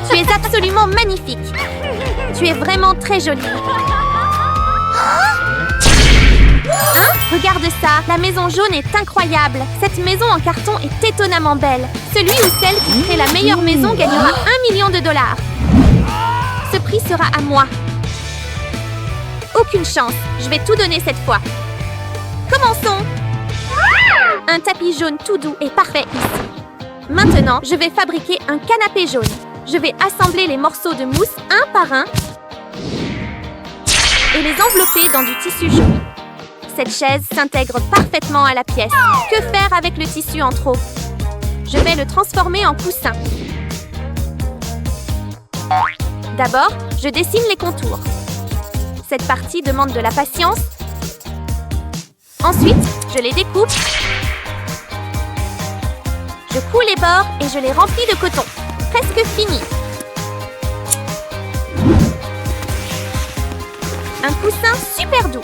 Tu es absolument magnifique. Tu es vraiment très jolie. Hein? Regarde ça, la maison jaune est incroyable. Cette maison en carton est étonnamment belle. Celui ou celle qui crée la meilleure maison gagnera 1 million de dollars. Ce prix sera à moi. Aucune chance, je vais tout donner cette fois. Commençons. Un tapis jaune tout doux est parfait ici. Maintenant, je vais fabriquer un canapé jaune. Je vais assembler les morceaux de mousse un par un et les envelopper dans du tissu jaune. Cette chaise s'intègre parfaitement à la pièce. Que faire avec le tissu en trop? Je vais le transformer en coussin. D'abord, je dessine les contours. Cette partie demande de la patience. Ensuite, je les découpe. Je couds les bords et je les remplis de coton. Presque fini. Un coussin super doux.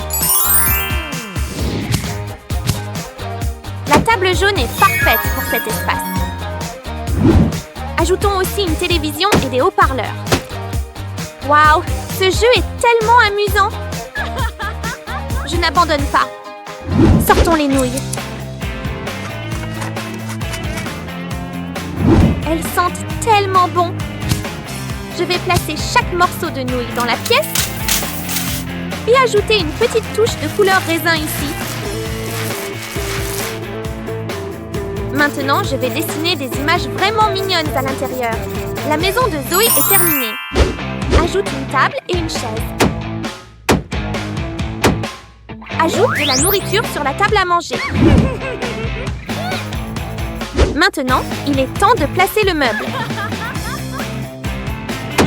La table jaune est parfaite pour cet espace. Ajoutons aussi une télévision et des haut-parleurs. Waouh, ce jeu est tellement amusant. Je n'abandonne pas. Sortons les nouilles. Elles sentent tellement bon. Je vais placer chaque morceau de nouilles dans la pièce et ajouter une petite touche de couleur raisin ici. Maintenant, je vais dessiner des images vraiment mignonnes à l'intérieur. La maison de Zoé est terminée. Ajoute une table et une chaise. Ajoute de la nourriture sur la table à manger. Maintenant, il est temps de placer le meuble.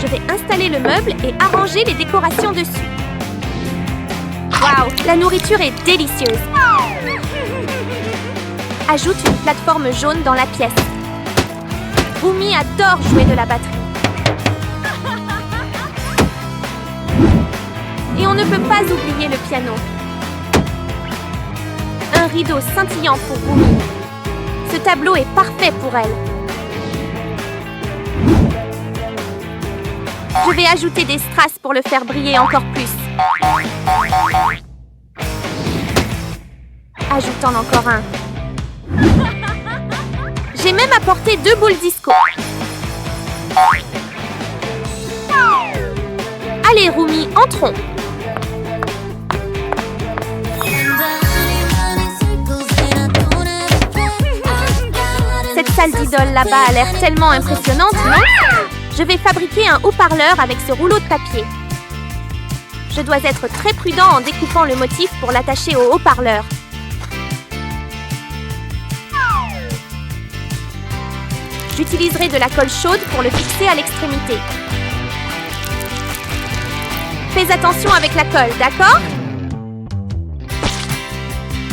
Je vais installer le meuble et arranger les décorations dessus. Waouh, la nourriture est délicieuse. Ajoute une plateforme jaune dans la pièce. Rumi adore jouer de la batterie. Et on ne peut pas oublier le piano. Un rideau scintillant pour Rumi. Ce tableau est parfait pour elle. Je vais ajouter des strass pour le faire briller encore plus. Ajoutons encore un. J'ai même apporté 2 boules disco. Allez, Rumi, entrons. Cette salle d'idole là-bas a l'air tellement impressionnante, non? Je vais fabriquer un haut-parleur avec ce rouleau de papier. Je dois être très prudent en découpant le motif pour l'attacher au haut-parleur. J'utiliserai de la colle chaude pour le fixer à l'extrémité. Fais attention avec la colle, d'accord?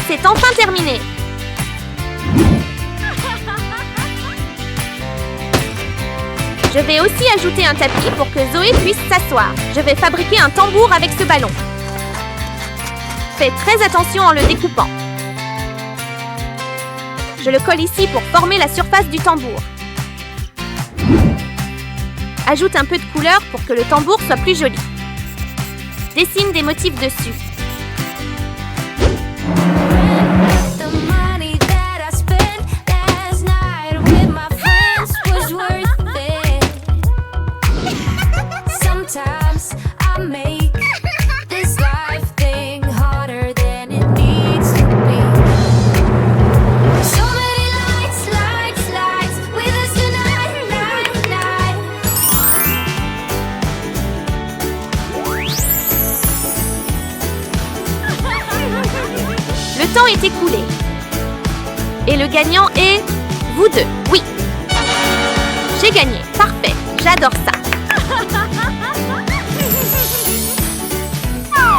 C'est enfin terminé. Je vais aussi ajouter un tapis pour que Zoé puisse s'asseoir. Je vais fabriquer un tambour avec ce ballon. Fais très attention en le découpant. Je le colle ici pour former la surface du tambour. Ajoute un peu de couleur pour que le tambour soit plus joli. Dessine des motifs dessus. Le temps est écoulé. Et le gagnant est... vous deux, oui. J'ai gagné, parfait, j'adore ça.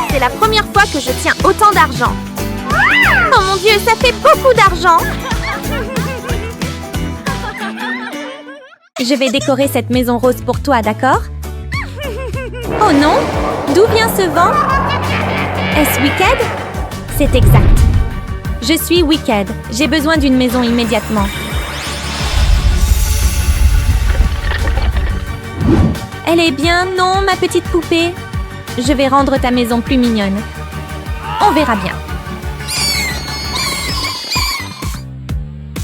C'est la première fois que je tiens autant d'argent. Oh mon Dieu, ça fait beaucoup d'argent. Je vais décorer cette maison rose pour toi, d'accord? Oh non, d'où vient ce vent? Est-ce Wicked? C'est exact. Je suis Wicked. J'ai besoin d'une maison immédiatement. Elle est bien, non, ma petite poupée? Je vais rendre ta maison plus mignonne. On verra bien.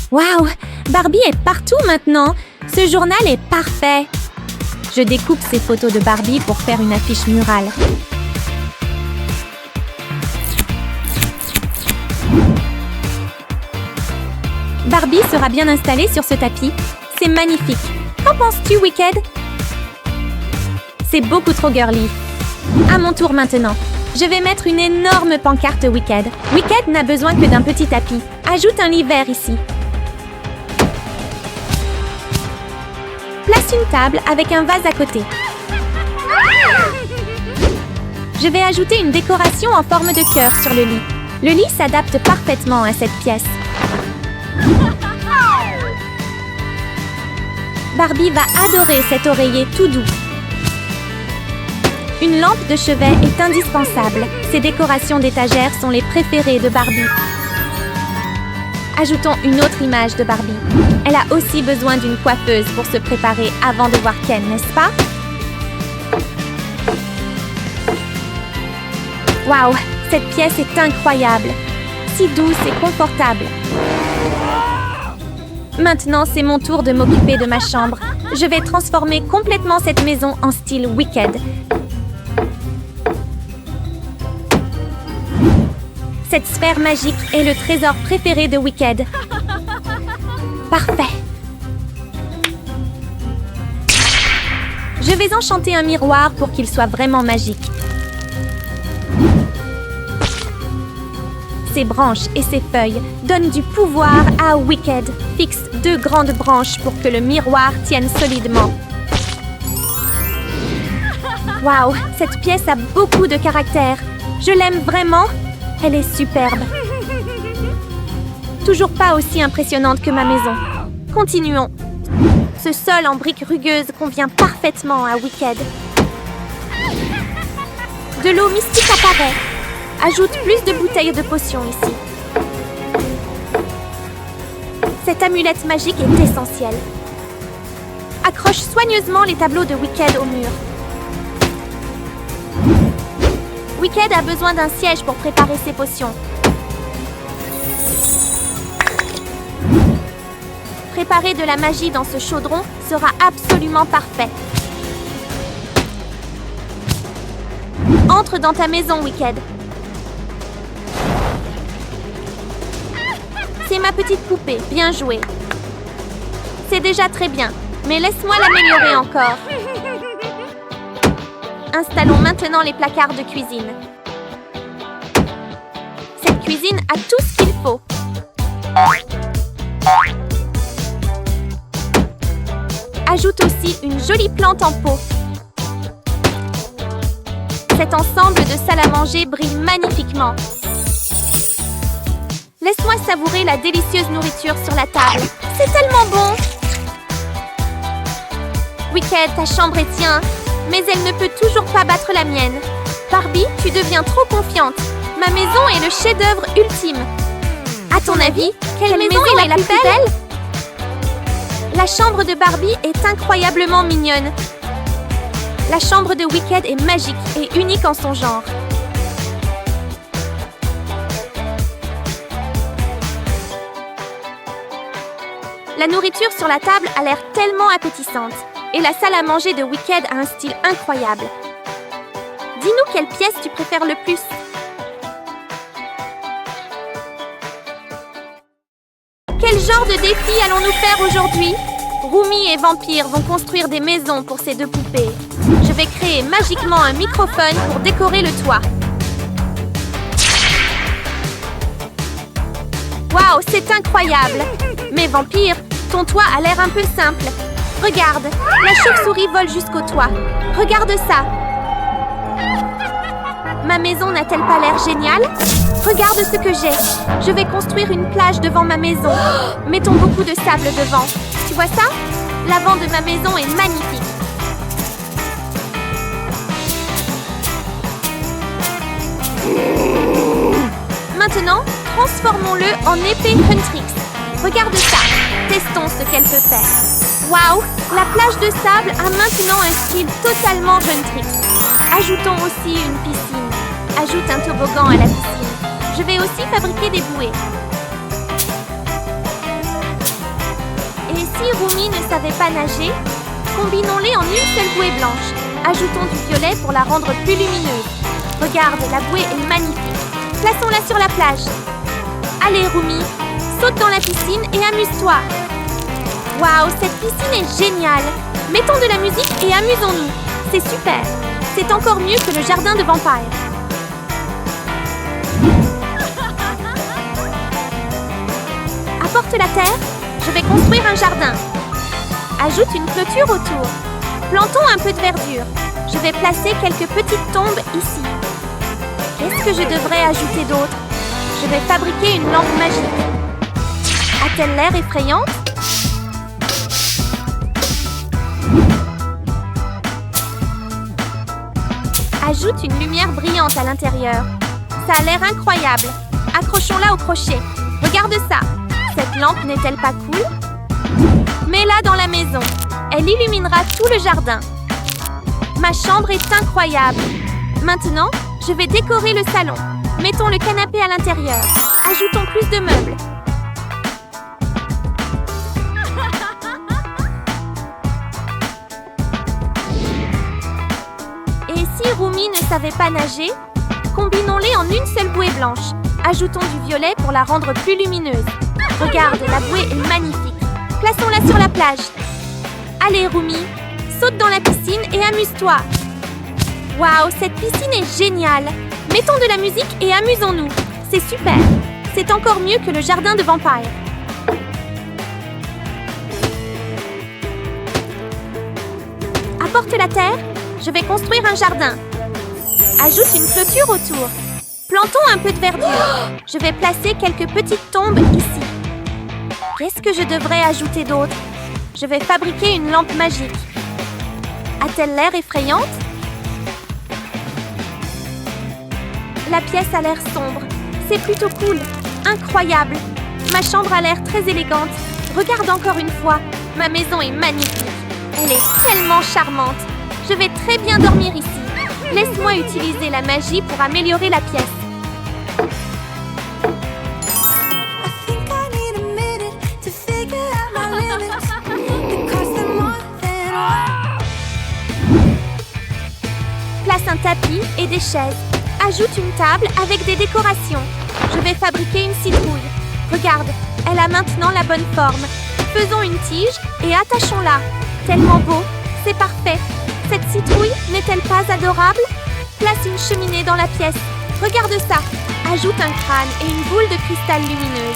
Waouh! Barbie est partout maintenant! Ce journal est parfait! Je découpe ces photos de Barbie pour faire une affiche murale. Barbie sera bien installée sur ce tapis. C'est magnifique. Qu'en penses-tu, Wicked? C'est beaucoup trop girly. À mon tour maintenant. Je vais mettre une énorme pancarte Wicked. Wicked n'a besoin que d'un petit tapis. Ajoute un lit vert ici. Place une table avec un vase à côté. Je vais ajouter une décoration en forme de cœur sur le lit. Le lit s'adapte parfaitement à cette pièce. Barbie va adorer cet oreiller tout doux. Une lampe de chevet est indispensable. Ces décorations d'étagères sont les préférées de Barbie. Ajoutons une autre image de Barbie. Elle a aussi besoin d'une coiffeuse pour se préparer avant de voir Ken, n'est-ce pas? Waouh, cette pièce est incroyable. Si douce et confortable. Maintenant, c'est mon tour de m'occuper de ma chambre. Je vais transformer complètement cette maison en style Wicked. Cette sphère magique est le trésor préféré de Wicked. Parfait. Je vais enchanter un miroir pour qu'il soit vraiment magique. Ses branches et ses feuilles donnent du pouvoir à Wicked. Fixe 2 grandes branches pour que le miroir tienne solidement. Waouh, cette pièce a beaucoup de caractère. Je l'aime vraiment. Elle est superbe. Toujours pas aussi impressionnante que ma maison. Continuons. Ce sol en briques rugueuses convient parfaitement à Wicked. De l'eau mystique apparaît. Ajoute plus de bouteilles de potions ici. Cette amulette magique est essentielle. Accroche soigneusement les tableaux de Wicked au mur. Wicked a besoin d'un siège pour préparer ses potions. Préparer de la magie dans ce chaudron sera absolument parfait. Entre dans ta maison, Wicked. C'est ma petite poupée, bien joué. C'est déjà très bien, mais laisse-moi l'améliorer encore. Installons maintenant les placards de cuisine. Cette cuisine a tout ce qu'il faut. Ajoute aussi une jolie plante en pot. Cet ensemble de salle à manger brille magnifiquement. Laisse-moi savourer la délicieuse nourriture sur la table. C'est tellement bon! Wicked, ta chambre est tien, mais elle ne peut toujours pas battre la mienne. Barbie, tu deviens trop confiante. Ma maison est le chef-d'œuvre ultime. À ton avis, quelle maison est la plus belle? La chambre de Barbie est incroyablement mignonne. La chambre de Wicked est magique et unique en son genre. La nourriture sur la table a l'air tellement appétissante. Et la salle à manger de Wicked a un style incroyable. Dis-nous quelle pièce tu préfères le plus. Quel genre de défi allons-nous faire aujourd'hui? Rumi et Vampire vont construire des maisons pour ces 2 poupées. Je vais créer magiquement un microphone pour décorer le toit. Waouh, c'est incroyable! Mais Vampire, ton toit a l'air un peu simple. Regarde, la chauve-souris vole jusqu'au toit. Regarde ça. Ma maison n'a-t-elle pas l'air géniale? Regarde ce que j'ai. Je vais construire une plage devant ma maison. Mettons beaucoup de sable devant. Tu vois ça? L'avant de ma maison est magnifique. Maintenant, transformons-le en épée Huntrix. Regarde ça. Testons ce qu'elle peut faire. Waouh! La plage de sable a maintenant un style totalement jeune trip. Ajoutons aussi une piscine. Ajoute un toboggan à la piscine. Je vais aussi fabriquer des bouées. Et si Rumi ne savait pas nager, combinons-les en une seule bouée blanche. Ajoutons du violet pour la rendre plus lumineuse. Regarde, la bouée est magnifique. Plaçons-la sur la plage. Allez, Rumi, saute dans la piscine et amuse-toi. Waouh, cette piscine est géniale. Mettons de la musique et amusons-nous. C'est super. C'est encore mieux que le jardin de Vampire. Apporte la terre. Je vais construire un jardin. Ajoute une clôture autour. Plantons un peu de verdure. Je vais placer quelques petites tombes ici. Qu'est-ce que je devrais ajouter d'autre? Je vais fabriquer une lampe magique. A-t-elle l'air effrayante? Ajoute une lumière brillante à l'intérieur. Ça a l'air incroyable. Accrochons-la au crochet. Regarde ça. Cette lampe n'est-elle pas cool? Mets-la dans la maison. Elle illuminera tout le jardin. Ma chambre est incroyable. Maintenant, je vais décorer le salon. Mettons le canapé à l'intérieur. Ajoutons plus de meubles. Et si Rumi ne savait pas nager, combinons-les en une seule bouée blanche. Ajoutons du violet pour la rendre plus lumineuse. Regarde, la bouée est magnifique. Plaçons-la sur la plage. Allez, Rumi, saute dans la piscine et amuse-toi. Waouh, cette piscine est géniale. Mettons de la musique et amusons-nous. C'est super. C'est encore mieux que le jardin de Vampire. Apporte la terre. Je vais construire un jardin. Ajoute une clôture autour. Plantons un peu de verdure. Je vais placer quelques petites tombes ici. Qu'est-ce que je devrais ajouter d'autre? Je vais fabriquer une lampe magique. A-t-elle l'air effrayante? La pièce a l'air sombre. C'est plutôt cool. Incroyable. Ma chambre a l'air très élégante. Regarde encore une fois. Ma maison est magnifique. Elle est tellement charmante. Je vais très bien dormir ici. Laisse-moi utiliser la magie pour améliorer la pièce. Place un tapis et des chaises. Ajoute une table avec des décorations. Je vais fabriquer une citrouille. Regarde, elle a maintenant la bonne forme. Faisons une tige et attachons-la. Tellement beau, c'est parfait. Cette citrouille n'est-elle pas adorable? Place une cheminée dans la pièce. Regarde ça. Ajoute un crâne et une boule de cristal lumineuse.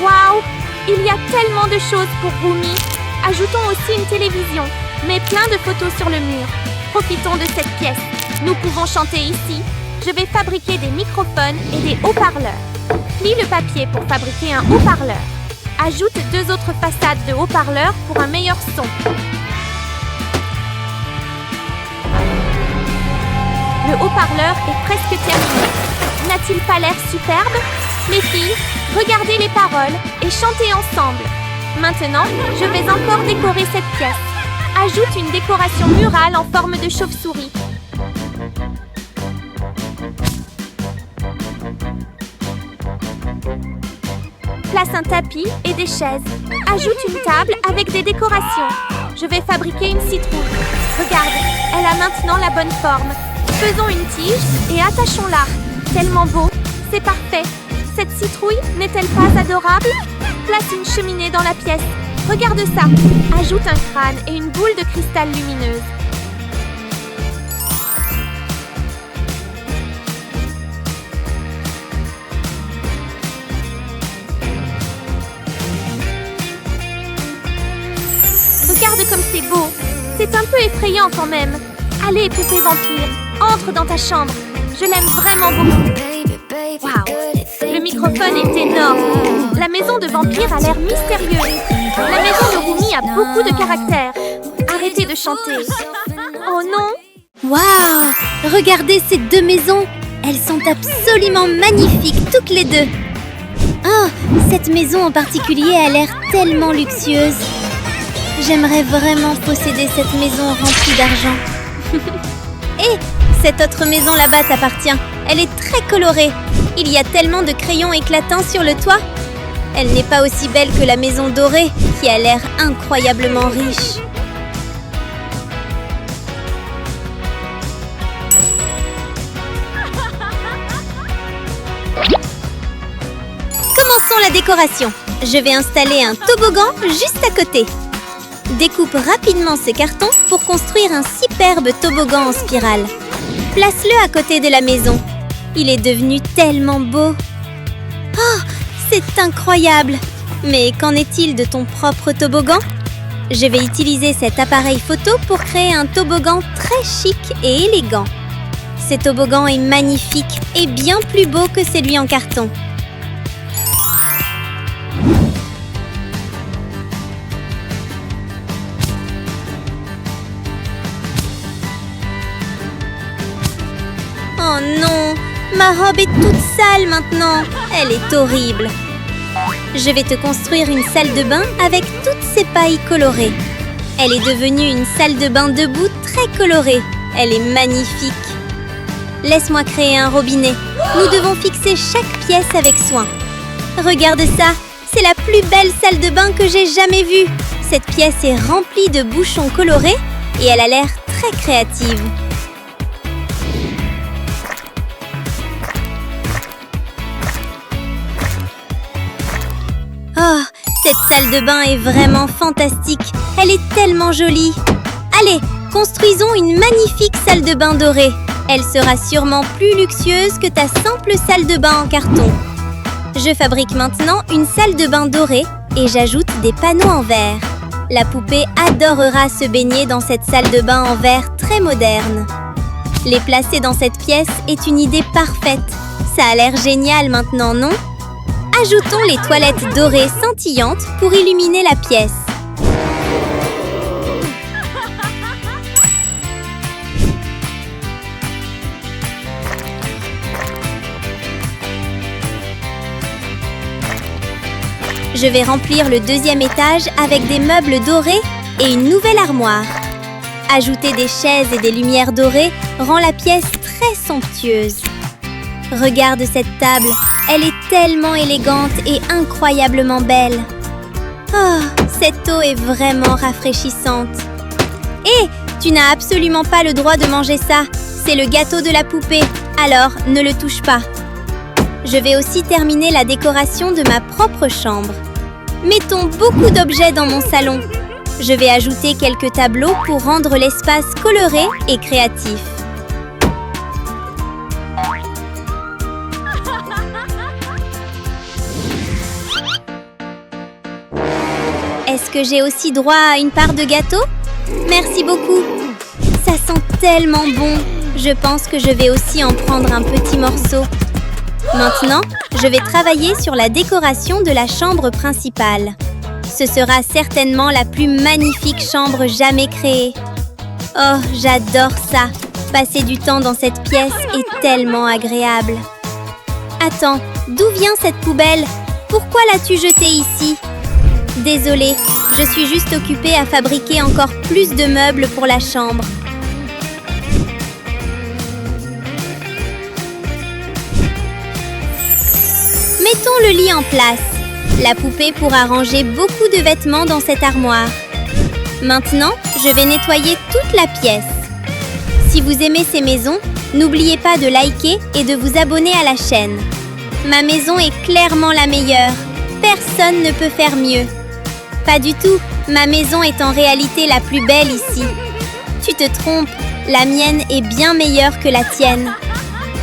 Waouh! Il y a tellement de choses pour Rumi. Ajoutons aussi une télévision, mais plein de photos sur le mur. Profitons de cette pièce. Nous pouvons chanter ici. Je vais fabriquer des microphones et des haut-parleurs. Plie le papier pour fabriquer un haut-parleur. Ajoute 2 autres façades de haut-parleurs pour un meilleur son. Le haut-parleur est presque terminé. N'a-t-il pas l'air superbe? Les filles, regardez les paroles et chantez ensemble. Maintenant, je vais encore décorer cette pièce. Ajoute une décoration murale en forme de chauve-souris. Place un tapis et des chaises. Ajoute une table avec des décorations. Je vais fabriquer une citrouille. Regarde, elle a maintenant la bonne forme. Faisons une tige et attachons-la. Tellement beau, c'est parfait. Cette citrouille n'est-elle pas adorable? Place une cheminée dans la pièce. Regarde ça. Ajoute un crâne et une boule de cristal lumineuse. Regarde comme c'est beau. C'est un peu effrayant quand même. Allez, poupée vampire, entre dans ta chambre. Je l'aime vraiment beaucoup. Waouh! Le microphone est énorme. La maison de vampire a l'air mystérieuse. La maison de Rumi a beaucoup de caractère. Arrêtez de chanter. Oh non! Waouh! Regardez ces deux maisons! Elles sont absolument magnifiques, toutes les deux! Oh, cette maison en particulier a l'air tellement luxueuse. J'aimerais vraiment posséder cette maison remplie d'argent. Et cette autre maison là-bas t'appartient. Elle est très colorée. Il y a tellement de crayons éclatants sur le toit. Elle n'est pas aussi belle que la maison dorée, qui a l'air incroyablement riche. Commençons la décoration. Je vais installer un toboggan juste à côté. Découpe rapidement ce carton pour construire un superbe toboggan en spirale. Place-le à côté de la maison. Il est devenu tellement beau. Oh, c'est incroyable! Mais qu'en est-il de ton propre toboggan? Je vais utiliser cet appareil photo pour créer un toboggan très chic et élégant. Ce toboggan est magnifique et bien plus beau que celui en carton. Oh non! Ma robe est toute sale maintenant! Elle est horrible! Je vais te construire une salle de bain avec toutes ces pailles colorées. Elle est devenue une salle de bain debout très colorée. Elle est magnifique! Laisse-moi créer un robinet. Nous devons fixer chaque pièce avec soin. Regarde ça! C'est la plus belle salle de bain que j'ai jamais vue! Cette pièce est remplie de bouchons colorés et elle a l'air très créative. Oh, cette salle de bain est vraiment fantastique. Elle est tellement jolie. Allez, construisons une magnifique salle de bain dorée. Elle sera sûrement plus luxueuse que ta simple salle de bain en carton. Je fabrique maintenant une salle de bain dorée et j'ajoute des panneaux en verre. La poupée adorera se baigner dans cette salle de bain en verre très moderne. Les placer dans cette pièce est une idée parfaite. Ça a l'air génial maintenant, non ? Ajoutons les toilettes dorées scintillantes pour illuminer la pièce. Je vais remplir le deuxième étage avec des meubles dorés et une nouvelle armoire. Ajouter des chaises et des lumières dorées rend la pièce très somptueuse. Regarde cette table, elle est tellement élégante et incroyablement belle. Oh, cette eau est vraiment rafraîchissante. Hé, tu n'as absolument pas le droit de manger ça. C'est le gâteau de la poupée, alors ne le touche pas. Je vais aussi terminer la décoration de ma propre chambre. Mettons beaucoup d'objets dans mon salon. Je vais ajouter quelques tableaux pour rendre l'espace coloré et créatif. Est-ce que j'ai aussi droit à une part de gâteau? Merci beaucoup. Ça sent tellement bon. Je pense que je vais aussi en prendre un petit morceau. Maintenant, je vais travailler sur la décoration de la chambre principale. Ce sera certainement la plus magnifique chambre jamais créée. Oh, j'adore ça. Passer du temps dans cette pièce est tellement agréable. Attends, d'où vient cette poubelle? Pourquoi l'as-tu jetée ici? Désolée, je suis juste occupée à fabriquer encore plus de meubles pour la chambre. Mettons le lit en place. La poupée pourra ranger beaucoup de vêtements dans cette armoire. Maintenant, je vais nettoyer toute la pièce. Si vous aimez ces maisons, n'oubliez pas de liker et de vous abonner à la chaîne. Ma maison est clairement la meilleure. Personne ne peut faire mieux. Pas du tout, ma maison est en réalité la plus belle ici. Tu te trompes, la mienne est bien meilleure que la tienne.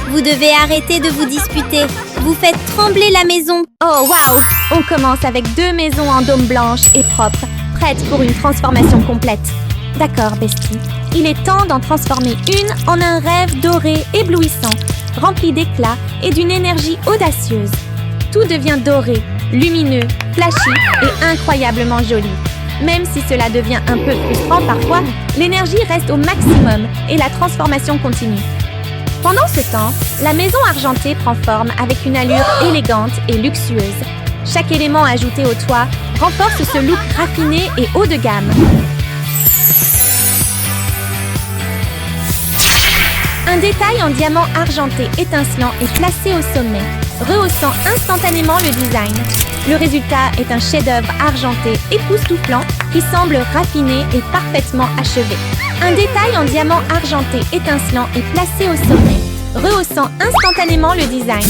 Vous devez arrêter de vous disputer. Vous faites trembler la maison. Oh waouh! On commence avec 2 maisons en dôme blanche et propre, prêtes pour une transformation complète. D'accord, Bestie. Il est temps d'en transformer une en un rêve doré éblouissant, rempli d'éclat et d'une énergie audacieuse. Tout devient doré, lumineux, flashy et incroyablement joli. Même si cela devient un peu frustrant parfois, L'énergie reste au maximum et la transformation continue. Pendant ce temps, la maison argentée prend forme avec une allure élégante et luxueuse. Chaque élément ajouté au toit renforce ce look raffiné et haut de gamme. Un détail en diamant argenté étincelant est placé au sommet, rehaussant instantanément le design. Le résultat est un chef-d'œuvre argenté époustouflant qui semble raffiné et parfaitement achevé. Un détail en diamant argenté étincelant est placé au sommet, rehaussant instantanément le design.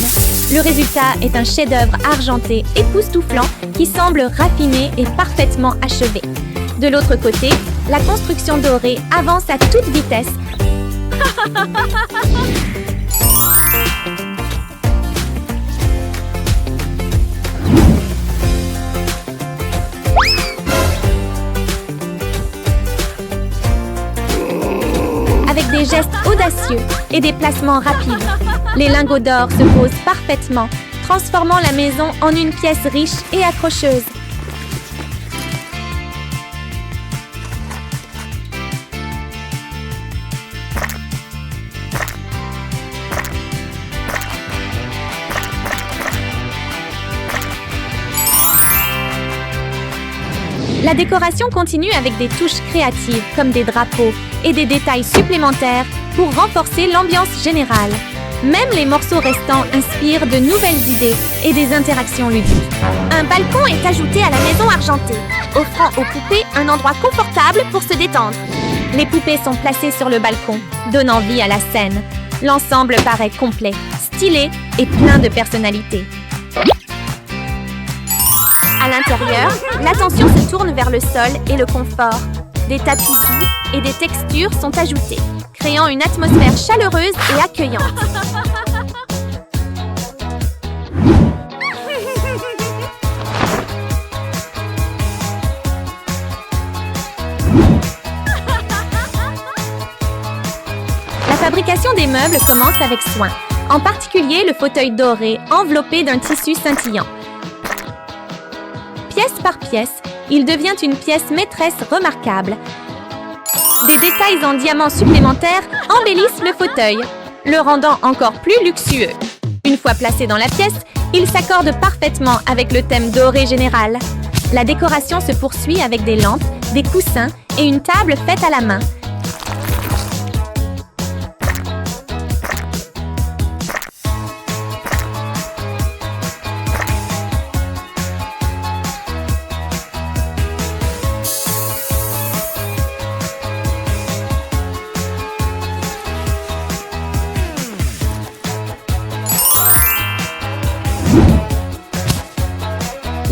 Le résultat est un chef-d'œuvre argenté époustouflant qui semble raffiné et parfaitement achevé. De l'autre côté, la construction dorée avance à toute vitesse. Avec des gestes audacieux et des placements rapides, les lingots d'or se posent parfaitement, transformant la maison en une pièce riche et accrocheuse. La décoration continue avec des touches créatives comme des drapeaux et des détails supplémentaires pour renforcer l'ambiance générale. Même les morceaux restants inspirent de nouvelles idées et des interactions ludiques. Un balcon est ajouté à la maison argentée, offrant aux poupées un endroit confortable pour se détendre. Les poupées sont placées sur le balcon, donnant vie à la scène. L'ensemble paraît complet, stylé et plein de personnalité. À l'intérieur, l'attention se tourne vers le sol et le confort. Des tapis doux et des textures sont ajoutés, créant une atmosphère chaleureuse et accueillante. La fabrication des meubles commence avec soin, en particulier le fauteuil doré enveloppé d'un tissu scintillant. Pièce par pièce, il devient une pièce maîtresse remarquable. Des détails en diamants supplémentaires embellissent le fauteuil, le rendant encore plus luxueux. Une fois placé dans la pièce, il s'accorde parfaitement avec le thème doré général. La décoration se poursuit avec des lampes, des coussins et une table faite à la main.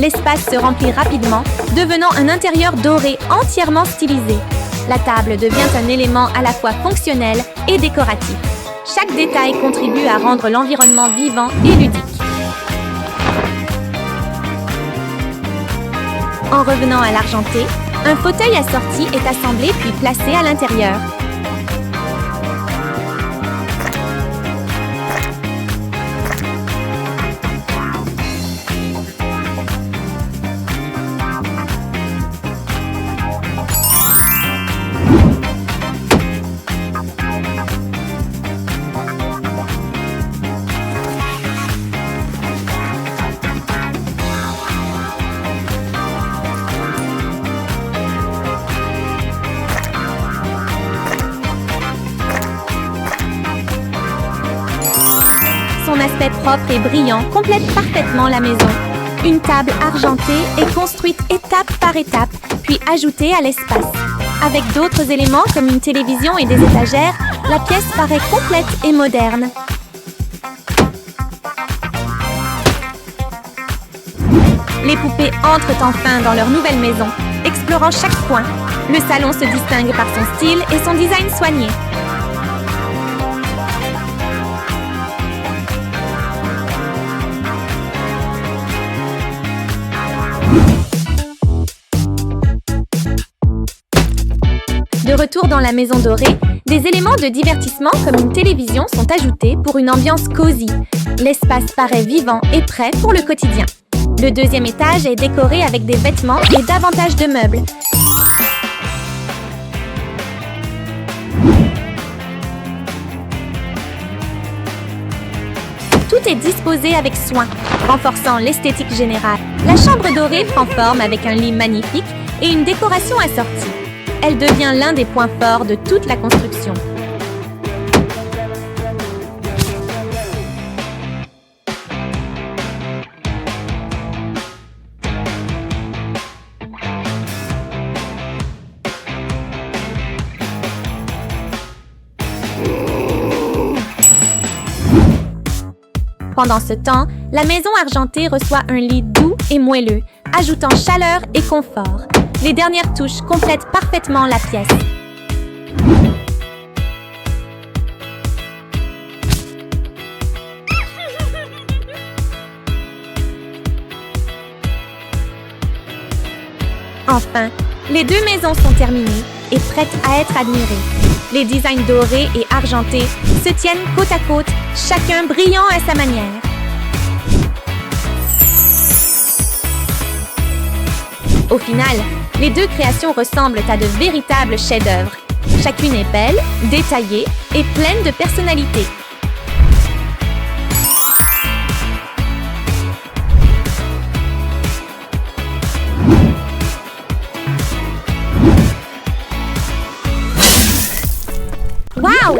L'espace se remplit rapidement, devenant un intérieur doré entièrement stylisé. La table devient un élément à la fois fonctionnel et décoratif. Chaque détail contribue à rendre l'environnement vivant et ludique. En revenant à l'argenté, un fauteuil assorti est assemblé puis placé à l'intérieur. Son aspect propre et brillant complète parfaitement la maison. Une table argentée est construite étape par étape, puis ajoutée à l'espace. Avec d'autres éléments comme une télévision et des étagères, la pièce paraît complète et moderne. Les poupées entrent enfin dans leur nouvelle maison, explorant chaque coin. Le salon se distingue par son style et son design soigné. De retour dans la maison dorée, des éléments de divertissement comme une télévision sont ajoutés pour une ambiance cosy. L'espace paraît vivant et prêt pour le quotidien. Le deuxième étage est décoré avec des vêtements et davantage de meubles. Tout est disposé avec soin, renforçant l'esthétique générale. La chambre dorée prend forme avec un lit magnifique et une décoration assortie. Elle devient l'un des points forts de toute la construction. Pendant ce temps, la maison argentée reçoit un lit doux et moelleux, ajoutant chaleur et confort. Les dernières touches complètent parfaitement la pièce. Enfin, les deux maisons sont terminées et prêtes à être admirées. Les designs dorés et argentés se tiennent côte à côte, chacun brillant à sa manière. Au final, les deux créations ressemblent à de véritables chefs-d'œuvre. Chacune est belle, détaillée et pleine de personnalité. Waouh!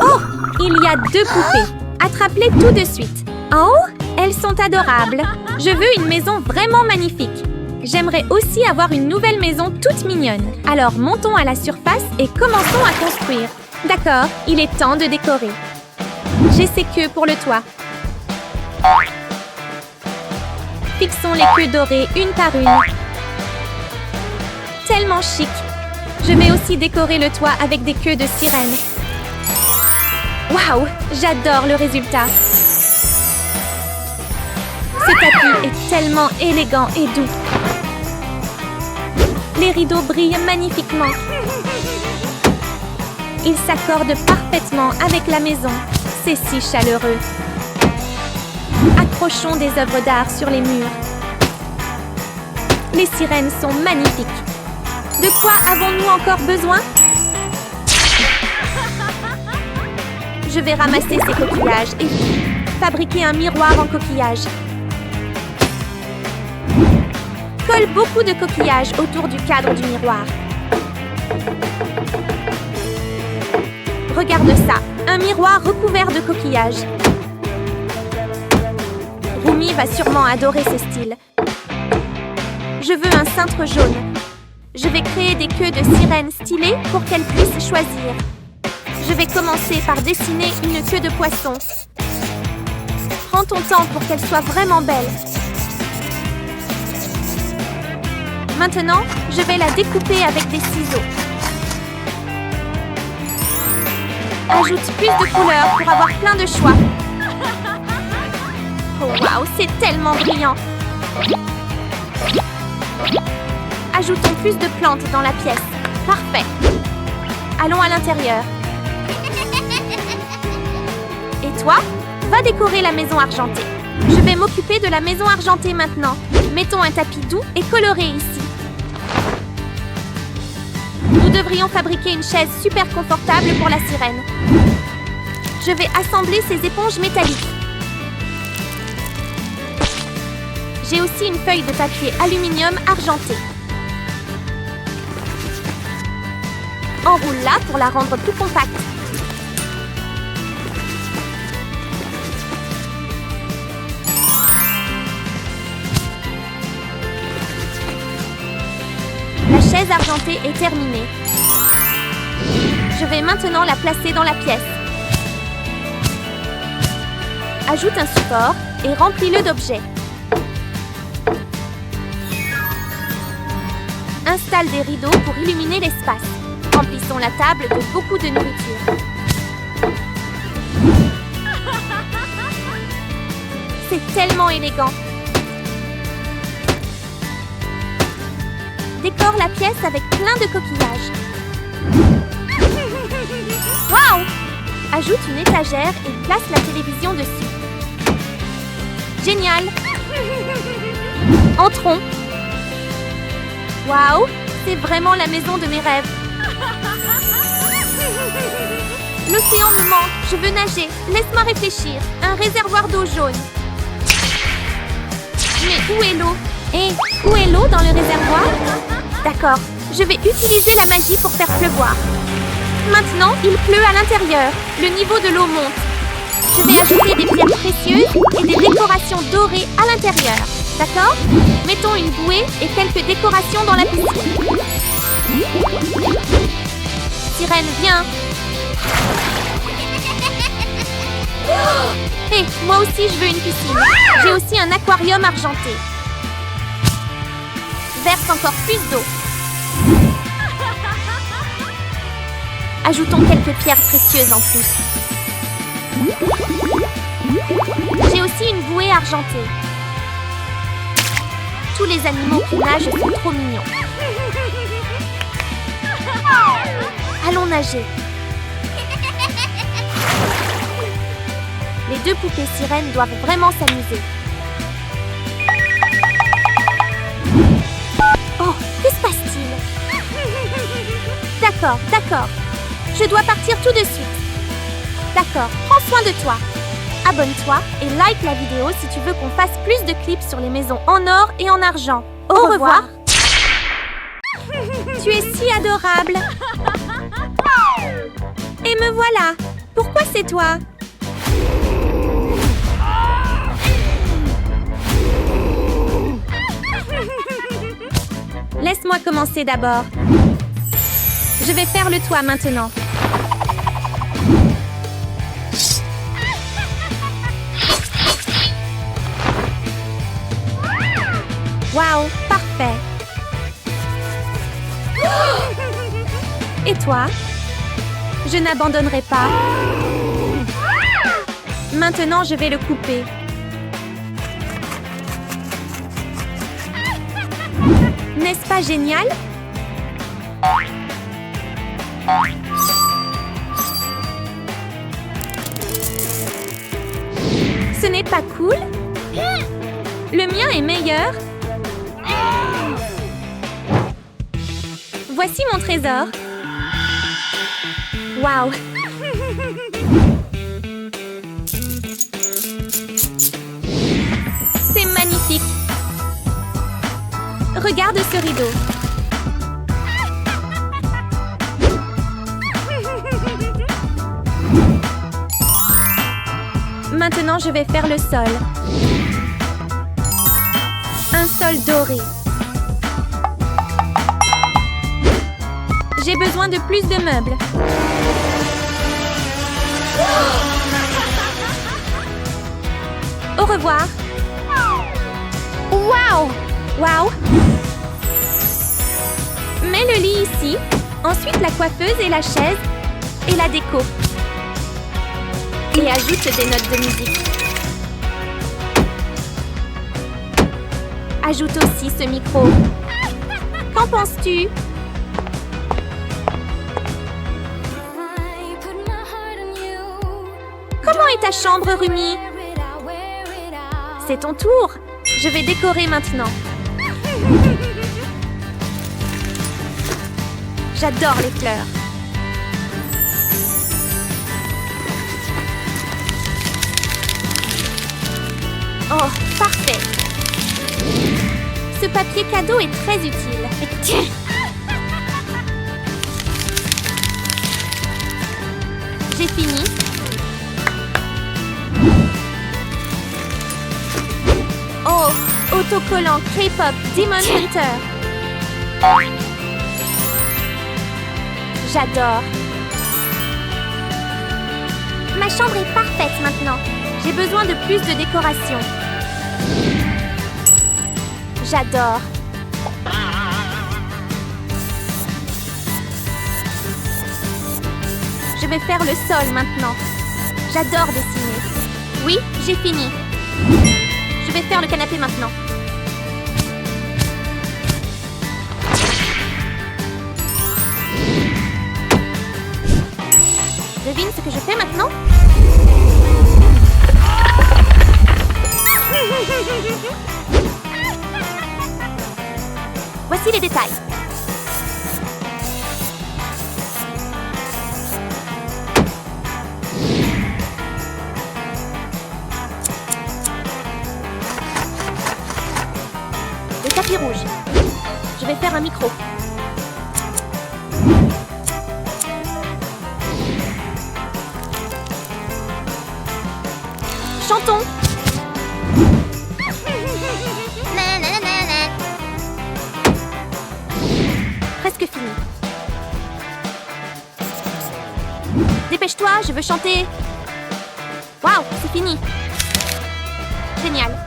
Oh! Il y a deux poupées. Attrape-les tout de suite. Oh! Elles sont adorables. Je veux une maison vraiment magnifique. J'aimerais aussi avoir une nouvelle maison toute mignonne. Alors montons à la surface et commençons à construire. D'accord, il est temps de décorer. J'ai ces queues pour le toit. Fixons les queues dorées une par une. Tellement chic. Je vais aussi décorer le toit avec des queues de sirène. Waouh! J'adore le résultat. Ce tapis est tellement élégant et doux. Les rideaux brillent magnifiquement. Ils s'accordent parfaitement avec la maison. C'est si chaleureux. Accrochons des œuvres d'art sur les murs. Les sirènes sont magnifiques. De quoi avons-nous encore besoin? Je vais ramasser ces coquillages et fabriquer un miroir en coquillage. Colle beaucoup de coquillages autour du cadre du miroir. Regarde ça, un miroir recouvert de coquillages. Rumi va sûrement adorer ce style. Je veux un cintre jaune. Je vais créer des queues de sirène stylées pour qu'elles puissent choisir. Je vais commencer par dessiner une queue de poisson. Prends ton temps pour qu'elle soit vraiment belle. Maintenant, je vais la découper avec des ciseaux. Ajoute plus de couleurs pour avoir plein de choix. Oh waouh, c'est tellement brillant! Ajoutons plus de plantes dans la pièce. Parfait! Allons à l'intérieur. Et toi, va décorer la maison argentée. Je vais m'occuper de la maison argentée maintenant. Mettons un tapis doux et coloré ici. Nous devrions fabriquer une chaise super confortable pour la sirène. Je vais assembler ces éponges métalliques. J'ai aussi une feuille de papier aluminium argenté. Enroule-la pour la rendre plus compacte. La chaise argentée est terminée. Je vais maintenant la placer dans la pièce. Ajoute un support et remplis-le d'objets. Installe des rideaux pour illuminer l'espace. Remplissons la table de beaucoup de nourriture. C'est tellement élégant. Décore la pièce avec plein de coquillages. Waouh! Ajoute une étagère et place la télévision dessus. Génial! Entrons. Waouh! C'est vraiment la maison de mes rêves. L'océan me manque. Je veux nager. Laisse-moi réfléchir. Un réservoir d'eau jaune. Mais où est l'eau? Et où est l'eau dans le réservoir? D'accord. Je vais utiliser la magie pour faire pleuvoir. Maintenant, il pleut à l'intérieur. Le niveau de l'eau monte. Je vais ajouter des pierres précieuses et des décorations dorées à l'intérieur. D'accord? Mettons une bouée et quelques décorations dans la piscine. Sirène, viens. Hé, moi aussi je veux une piscine. J'ai aussi un aquarium argenté. Verse encore plus d'eau. Ajoutons quelques pierres précieuses en plus. J'ai aussi une bouée argentée. Tous les animaux qui nagent sont trop mignons. Allons nager. Les deux poupées sirènes doivent vraiment s'amuser. Oh, que se passe-t-il? D'accord, d'accord. Je dois partir tout de suite. D'accord, prends soin de toi. Abonne-toi et like la vidéo si tu veux qu'on fasse plus de clips sur les maisons en or et en argent. Au revoir. Tu es si adorable. Et me voilà. Pourquoi c'est toi? Laisse-moi commencer d'abord. Je vais faire le toit maintenant. Waouh, parfait. Et toi? Je n'abandonnerai pas. Maintenant, je vais le couper. N'est-ce pas génial? Ce n'est pas cool? Le mien est meilleur. Voici mon trésor. Waouh! C'est magnifique. Regarde ce rideau. Maintenant, je vais faire le sol. Un sol doré. J'ai besoin de plus de meubles. Au revoir. Waouh! Waouh! Mets le lit ici. Ensuite, la coiffeuse et la chaise. Et la déco. Et ajoute des notes de musique. Ajoute aussi ce micro. Qu'en penses-tu? Comment est ta chambre, Rumi? C'est ton tour. Je vais décorer maintenant. J'adore les fleurs. Oh, parfait. Ce papier cadeau est très utile. J'ai fini. Oh, autocollant K-pop Demon Hunter. J'adore. Ma chambre est parfaite maintenant. J'ai besoin de plus de décoration. J'adore. Je vais faire le sol maintenant. J'adore dessiner. Oui, j'ai fini. Je vais faire le canapé maintenant. Devine ce que je fais maintenant? Voici les détails. tapis rouge. Je vais faire un micro. Chantons. Presque fini. Dépêche-toi, je veux chanter. Waouh, c'est fini. Génial.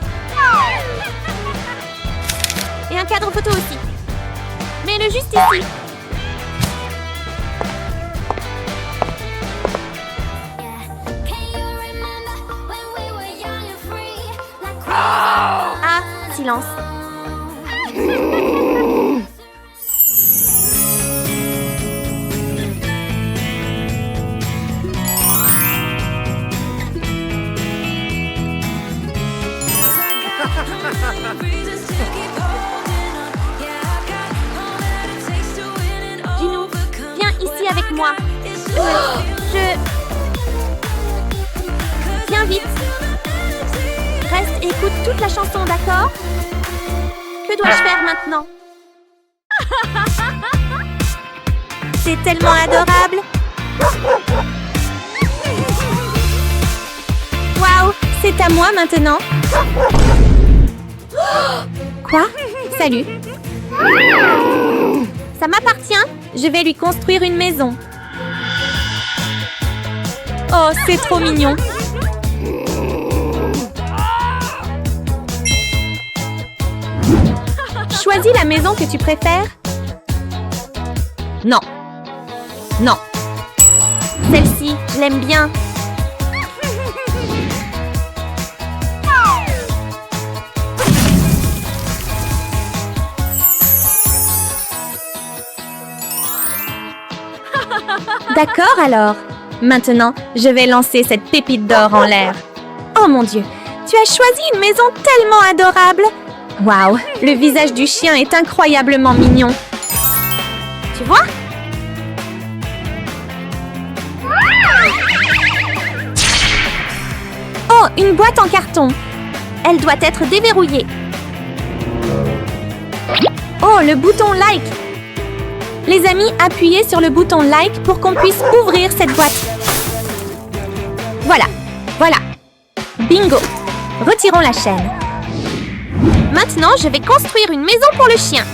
Et un cadre photo aussi. Mets-le juste ici. Ah, silence. Ginou, viens ici avec moi. Viens vite. Reste et écoute toute la chanson, d'accord? Que dois-je faire maintenant? C'est tellement adorable. Waouh, c'est à moi maintenant. Quoi? Salut. Ça m'appartient. Je vais lui construire une maison. Oh, c'est trop mignon. Choisis la maison que tu préfères. Non. Non. Celle-ci, je l'aime bien. D'accord alors. Maintenant, je vais lancer cette pépite d'or en l'air. Oh mon Dieu, tu as choisi une maison tellement adorable. Waouh, le visage du chien est incroyablement mignon. Tu vois? Oh, une boîte en carton. Elle doit être déverrouillée. Oh, le bouton like. Les amis, appuyez sur le bouton like pour qu'on puisse ouvrir cette boîte. Voilà, voilà. Bingo. Retirons la chaîne. Maintenant, je vais construire une maison pour le chien.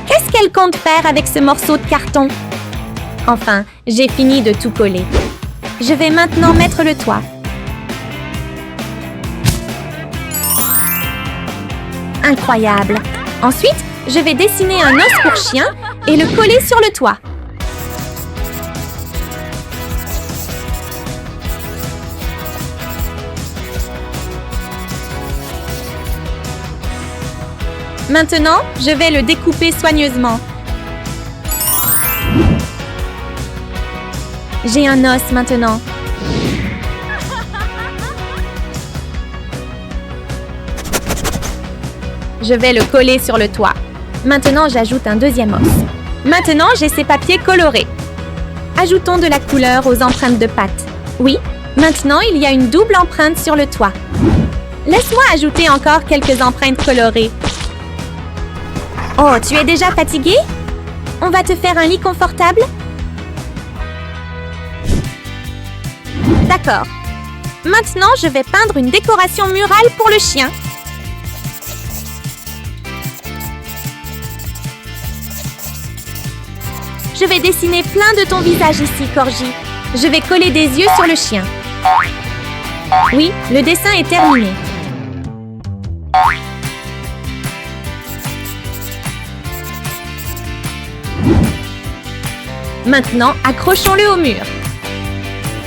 Qu'est-ce qu'elle compte faire avec ce morceau de carton? Enfin, j'ai fini de tout coller. Je vais maintenant mettre le toit. Incroyable. Ensuite, je vais dessiner un os pour chien et le coller sur le toit. Maintenant, je vais le découper soigneusement. J'ai un os maintenant. Je vais le coller sur le toit. Maintenant, j'ajoute un deuxième os. Maintenant, j'ai ces papiers colorés. Ajoutons de la couleur aux empreintes de pattes. Oui, maintenant, il y a une double empreinte sur le toit. Laisse-moi ajouter encore quelques empreintes colorées. Oh, tu es déjà fatigué? On va te faire un lit confortable? D'accord. Maintenant, je vais peindre une décoration murale pour le chien. Je vais dessiner plein de ton visage ici, Corgi. Je vais coller des yeux sur le chien. Oui, le dessin est terminé. Maintenant, accrochons-le au mur.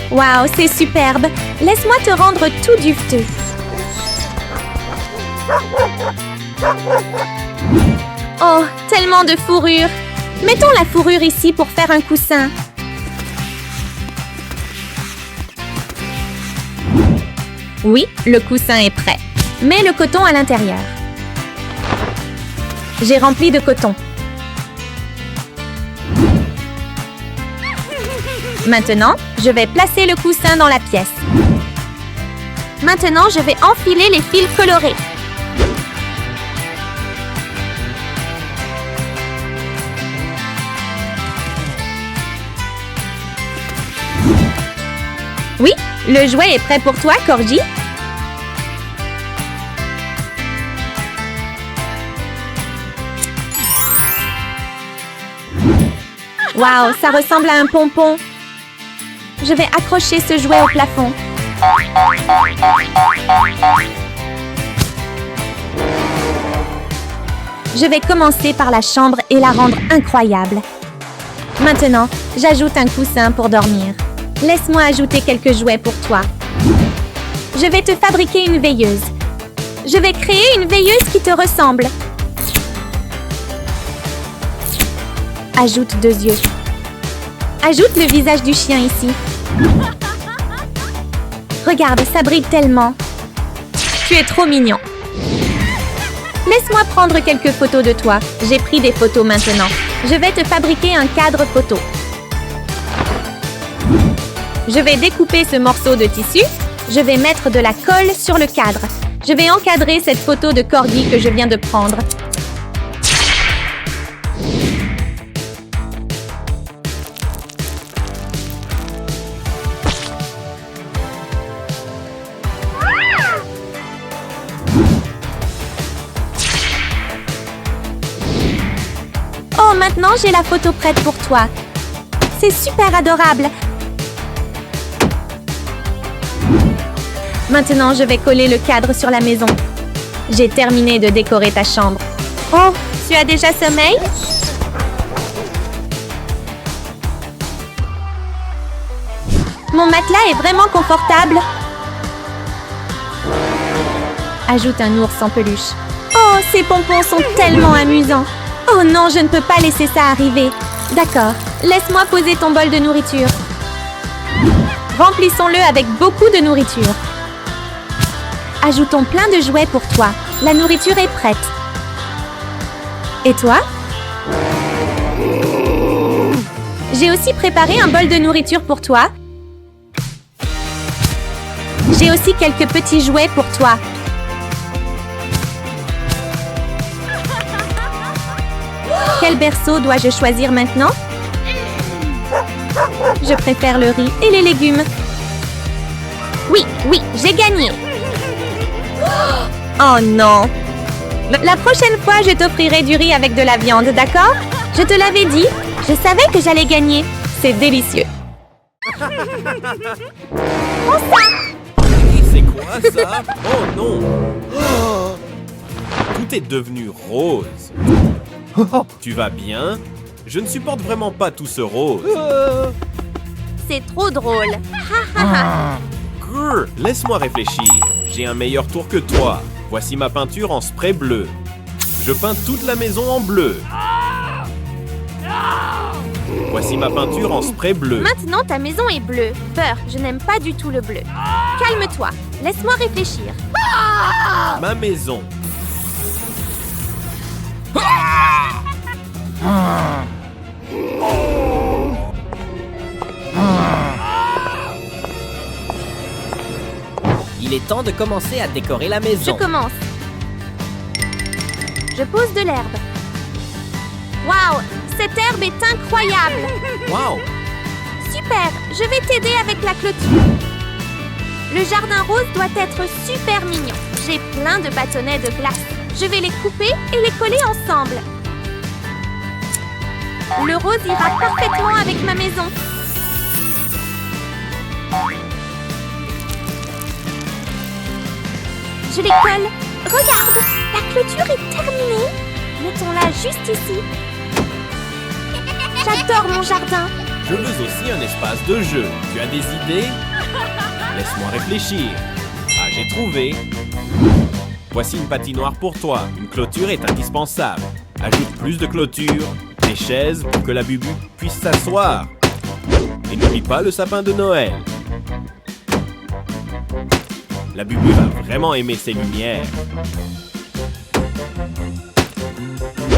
Waouh, c'est superbe! Laisse-moi te rendre tout duveteux. Oh, tellement de fourrure! Mettons la fourrure ici pour faire un coussin. Oui, le coussin est prêt. Mets le coton à l'intérieur. J'ai rempli de coton. Maintenant, je vais placer le coussin dans la pièce. Maintenant, je vais enfiler les fils colorés. Le jouet est prêt pour toi, Corgi? Waouh, ça ressemble à un pompon. Je vais accrocher ce jouet au plafond. Je vais commencer par la chambre et la rendre incroyable. Maintenant, j'ajoute un coussin pour dormir. Laisse-moi ajouter quelques jouets pour toi. Je vais te fabriquer une veilleuse. Je vais créer une veilleuse qui te ressemble. Ajoute 2 yeux. Ajoute le visage du chien ici. Regarde, ça brille tellement. Tu es trop mignon. Laisse-moi prendre quelques photos de toi. J'ai pris des photos maintenant. Je vais te fabriquer un cadre photo. Je vais découper ce morceau de tissu. Je vais mettre de la colle sur le cadre. Je vais encadrer cette photo de Corgi que je viens de prendre. Oh, maintenant j'ai la photo prête pour toi. C'est super adorable. Maintenant, je vais coller le cadre sur la maison. J'ai terminé de décorer ta chambre. Oh, tu as déjà sommeil? Mon matelas est vraiment confortable. Ajoute un ours en peluche. Oh, ces pompons sont tellement amusants. Oh non, je ne peux pas laisser ça arriver. D'accord, laisse-moi poser ton bol de nourriture. Remplissons-le avec beaucoup de nourriture. Ajoutons plein de jouets pour toi. La nourriture est prête. Et toi? J'ai aussi préparé un bol de nourriture pour toi. J'ai aussi quelques petits jouets pour toi. Quel berceau dois-je choisir maintenant? Je préfère le riz et les légumes. Oui, j'ai gagné. Oh non! La prochaine fois, je t'offrirai du riz avec de la viande, d'accord? Je te l'avais dit. Je savais que j'allais gagner. C'est délicieux. Prends ça! C'est quoi ça? Oh non! Oh. Tout est devenu rose. Tu vas bien? Je ne supporte vraiment pas tout ce rose. C'est trop drôle. Grrr, laisse-moi réfléchir. J'ai un meilleur tour que toi. Voici ma peinture en spray bleu. Je peins toute la maison en bleu. Voici ma peinture en spray bleu. Maintenant, ta maison est bleue. Peur, je n'aime pas du tout le bleu. Calme-toi. Laisse-moi réfléchir. Ma maison. Il est temps de commencer à décorer la maison. Je commence. Je pose de l'herbe. Waouh, cette herbe est incroyable. Waouh! Super, je vais t'aider avec la clôture. Le jardin rose doit être super mignon. J'ai plein de bâtonnets de glace. Je vais les couper et les coller ensemble. Le rose ira parfaitement avec ma maison. Je les colle. Regarde, la clôture est terminée. Mettons-la juste ici. J'adore mon jardin. Je veux aussi un espace de jeu. Tu as des idées? Laisse-moi réfléchir. Ah, j'ai trouvé. Voici une patinoire pour toi. Une clôture est indispensable. Ajoute plus de clôture, des chaises pour que la bubu puisse s'asseoir. Et n'oublie pas le sapin de Noël. La bubu va vraiment aimer ces lumières.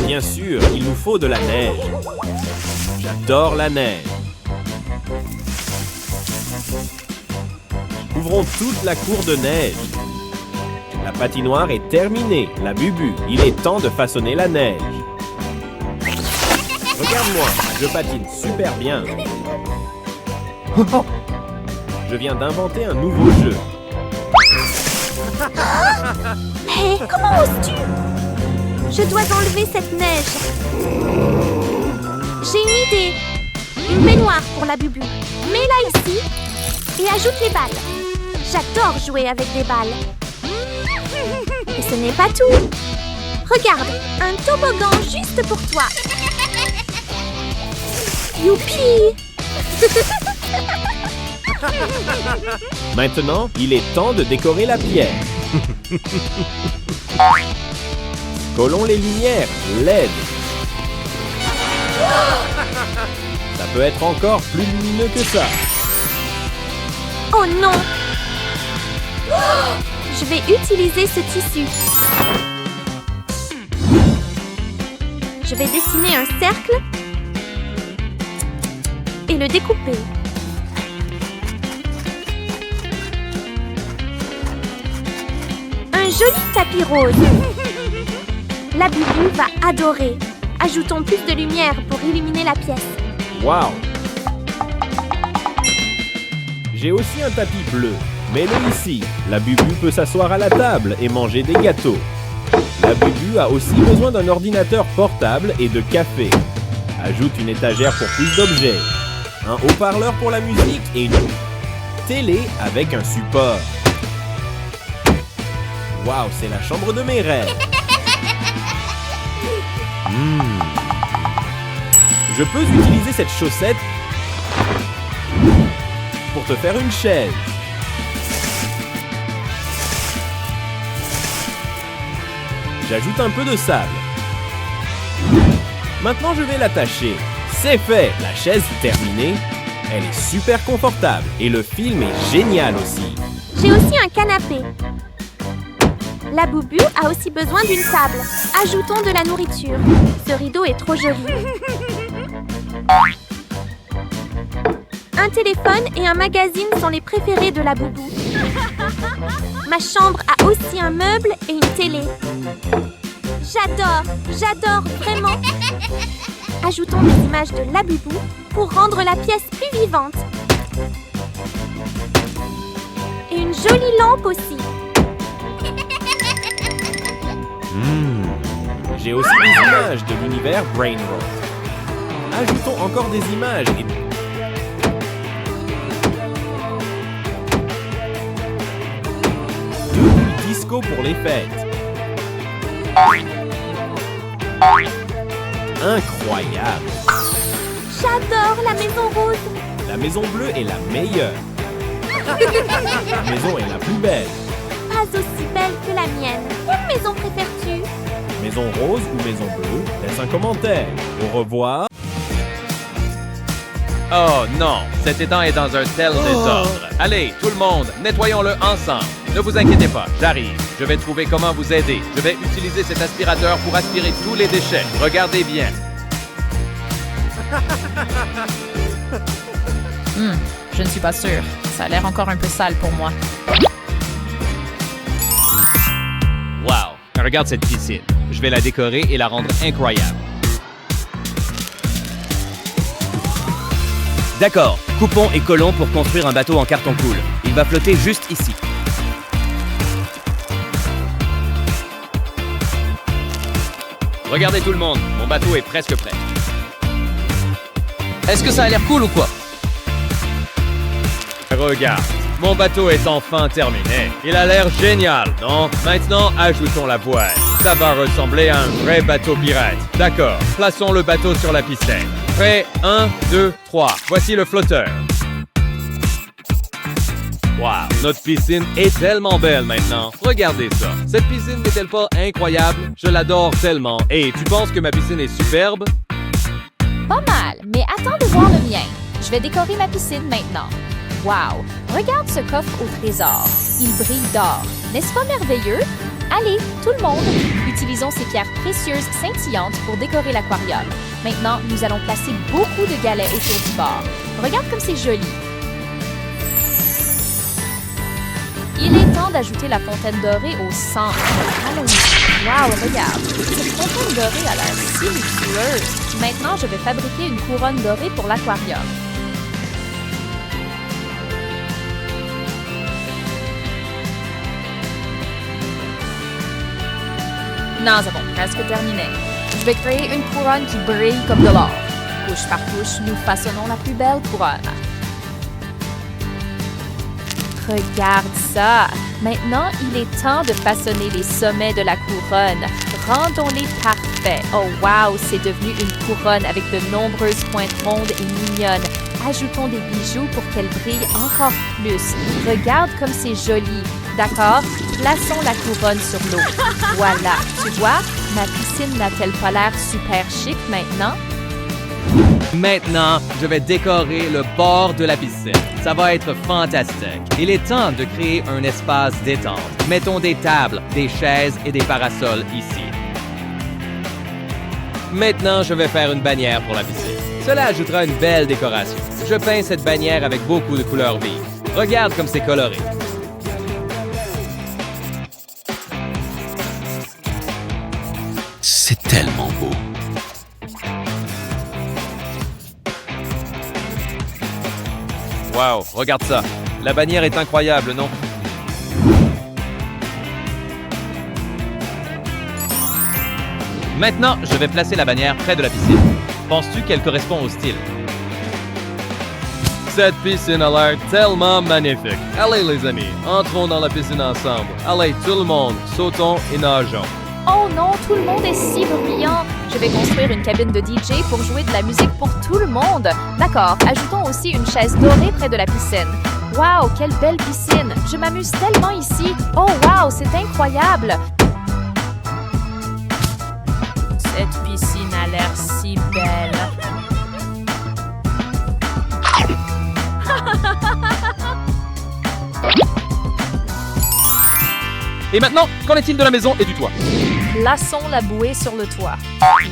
Bien sûr, il nous faut de la neige. J'adore la neige. Ouvrons toute la cour de neige. La patinoire est terminée. La bubu, il est temps de façonner la neige. Regarde-moi, je patine super bien. Je Je viens d'inventer un nouveau jeu. Hé, comment oses-tu? Je dois enlever cette neige. J'ai une idée. Une baignoire pour la bubu. Mets-la ici et ajoute les balles. J'adore jouer avec des balles. Et ce n'est pas tout. Regarde, un toboggan juste pour toi. Youpi! Maintenant, il est temps de décorer la pierre. Collons les lumières LED. Ça peut être encore plus lumineux que ça. Oh non! Je vais utiliser ce tissu. Je vais dessiner un cercle et le découper. Un joli tapis rose. La bubu va adorer. Ajoutons plus de lumière pour illuminer la pièce. Wow! J'ai aussi un tapis bleu. Mets-le ici. La bubu peut s'asseoir à la table et manger des gâteaux. La bubu a aussi besoin d'un ordinateur portable et de café. Ajoute une étagère pour plus d'objets. Un haut-parleur pour la musique et une télé avec un support. Wow, c'est la chambre de mes rêves. Je peux utiliser cette chaussette pour te faire une chaise. J'ajoute un peu de sable. Maintenant, je vais l'attacher. C'est fait! La chaise est terminée. Elle est super confortable et le film est génial aussi. J'ai aussi un canapé. La bubu a aussi besoin d'une table. Ajoutons de la nourriture. Ce rideau est trop joli. Un téléphone et un magazine sont les préférés de la boubou. Ma chambre a aussi un meuble et une télé. J'adore vraiment. Ajoutons des images de la boubou pour rendre la pièce plus vivante. Et une jolie lampe aussi. J'ai aussi des images de l'univers Brainrot. Ajoutons encore des images et... deux boules disco pour les fêtes. Incroyable! J'adore la maison rose. La maison bleue est la meilleure. La maison est la plus belle. Pas aussi belle que la mienne. Quelle maison préfères-tu? Maison rose ou maison bleue? Laisse un commentaire. Au revoir. Oh non, cet étang est dans un tel désordre. Allez, tout le monde, nettoyons-le ensemble. Ne vous inquiétez pas, j'arrive. Je vais trouver comment vous aider. Je vais utiliser cet aspirateur pour aspirer tous les déchets. Regardez bien. Je ne suis pas sûre. Ça a l'air encore un peu sale pour moi. Wow, regarde cette piscine. Je vais la décorer et la rendre incroyable. D'accord, coupons et collons pour construire un bateau en carton cool. Il va flotter juste ici. Regardez tout le monde, mon bateau est presque prêt. Est-ce que ça a l'air cool ou quoi? Regarde, mon bateau est enfin terminé. Il a l'air génial, non? Maintenant, ajoutons la voile. Ça va ressembler à un vrai bateau pirate. D'accord, plaçons le bateau sur la piscine. Prêt? 1, 2, 3. Voici le flotteur. Wow, notre piscine est tellement belle maintenant. Regardez ça. Cette piscine n'est-elle pas incroyable? Je l'adore tellement. Et tu penses que ma piscine est superbe? Pas mal, mais attends de voir le mien. Je vais décorer ma piscine maintenant. Wow! Regarde ce coffre au trésor. Il brille d'or. N'est-ce pas merveilleux? Allez, tout le monde, utilisons ces pierres précieuses scintillantes pour décorer l'aquarium. Maintenant, nous allons placer beaucoup de galets autour du bord. Regarde comme c'est joli. Il est temps d'ajouter la fontaine dorée au centre. Allons-y. Wow, regarde. Cette fontaine dorée a l'air si luxueuse. Maintenant, je vais fabriquer une couronne dorée pour l'aquarium. Nous avons presque terminé. Je vais créer une couronne qui brille comme de l'or. Couche par couche, nous façonnons la plus belle couronne. Regarde ça! Maintenant, il est temps de façonner les sommets de la couronne. Rendons-les parfaits. Oh wow, c'est devenu une couronne avec de nombreuses pointes rondes et mignonnes. Ajoutons des bijoux pour qu'elle brille encore plus. Regarde comme c'est joli. D'accord? Plaçons la couronne sur l'eau. Voilà. Tu vois, ma piscine n'a-t-elle pas l'air super chic maintenant? Maintenant, je vais décorer le bord de la piscine. Ça va être fantastique. Il est temps de créer un espace détente. Mettons des tables, des chaises et des parasols ici. Maintenant, je vais faire une bannière pour la piscine. Cela ajoutera une belle décoration. Je peins cette bannière avec beaucoup de couleurs vives. Regarde comme c'est coloré. C'est tellement beau. Wow, regarde ça. La bannière est incroyable, non? Maintenant, je vais placer la bannière près de la piscine. Penses-tu qu'elle correspond au style? Cette piscine a l'air tellement magnifique. Allez les amis, entrons dans la piscine ensemble. Allez tout le monde, sautons et nageons. Oh non, tout le monde est si bruyant. Je vais construire une cabine de DJ pour jouer de la musique pour tout le monde. D'accord, ajoutons aussi une chaise dorée près de la piscine. Wow, quelle belle piscine. Je m'amuse tellement ici. Oh wow, c'est incroyable. Cette piscine a l'air si belle. Et maintenant, qu'en est-il de la maison et du toit? Plaçons la bouée sur le toit.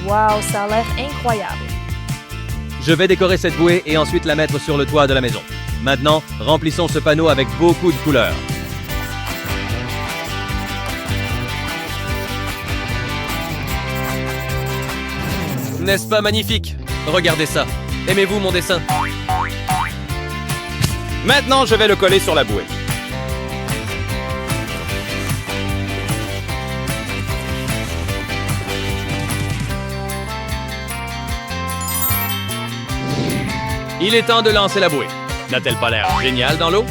Wow, ça a l'air incroyable. Je vais décorer cette bouée et ensuite la mettre sur le toit de la maison. Maintenant, remplissons ce panneau avec beaucoup de couleurs. N'est-ce pas magnifique? Regardez ça. Aimez-vous mon dessin? Maintenant, je vais le coller sur la bouée. Il est temps de lancer la bouée. N'a-t-elle pas l'air géniale dans l'eau?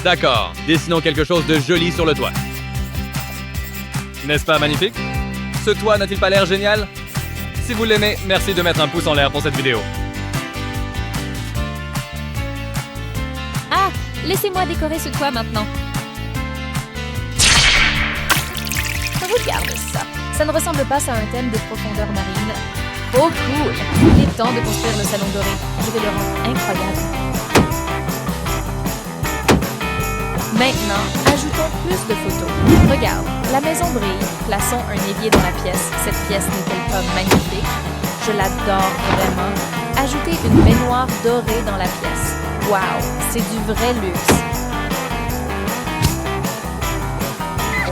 D'accord, dessinons quelque chose de joli sur le toit. N'est-ce pas magnifique? Ce toit n'a-t-il pas l'air génial? Si vous l'aimez, merci de mettre un pouce en l'air pour cette vidéo. Ah, laissez-moi décorer ce toit maintenant. Regarde ça. Ça ne ressemble pas à un thème de profondeur marine. Oh cool! Il est temps de construire le salon doré. Je vais le rendre incroyable. Maintenant, ajoutons plus de photos. Regarde, la maison brille. Plaçons un évier dans la pièce. Cette pièce n'est-elle pas magnifique? Je l'adore vraiment. Ajoutez une baignoire dorée dans la pièce. Wow, c'est du vrai luxe.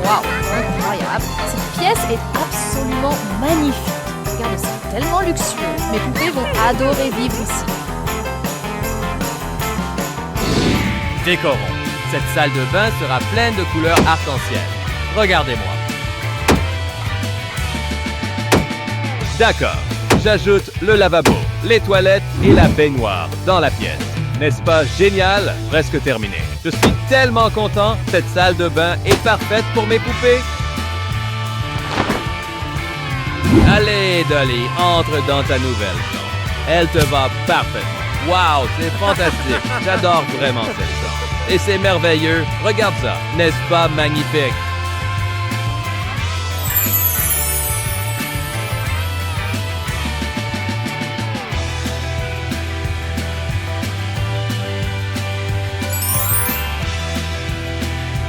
Wow, incroyable. Cette pièce est absolument magnifique. Regarde, c'est tellement luxueux. Mes poupées vont adorer vivre ici. Décorons. Cette salle de bain sera pleine de couleurs arc-en-ciel. Regardez-moi. D'accord. J'ajoute le lavabo, les toilettes et la baignoire dans la pièce. N'est-ce pas génial? Presque terminé. Je suis tellement content. Cette salle de bain est parfaite pour mes poupées. Allez, Dolly, entre dans ta nouvelle chambre. Elle te va parfaitement. Wow, c'est fantastique. J'adore vraiment cette chambre. Et c'est merveilleux. Regarde ça. N'est-ce pas magnifique?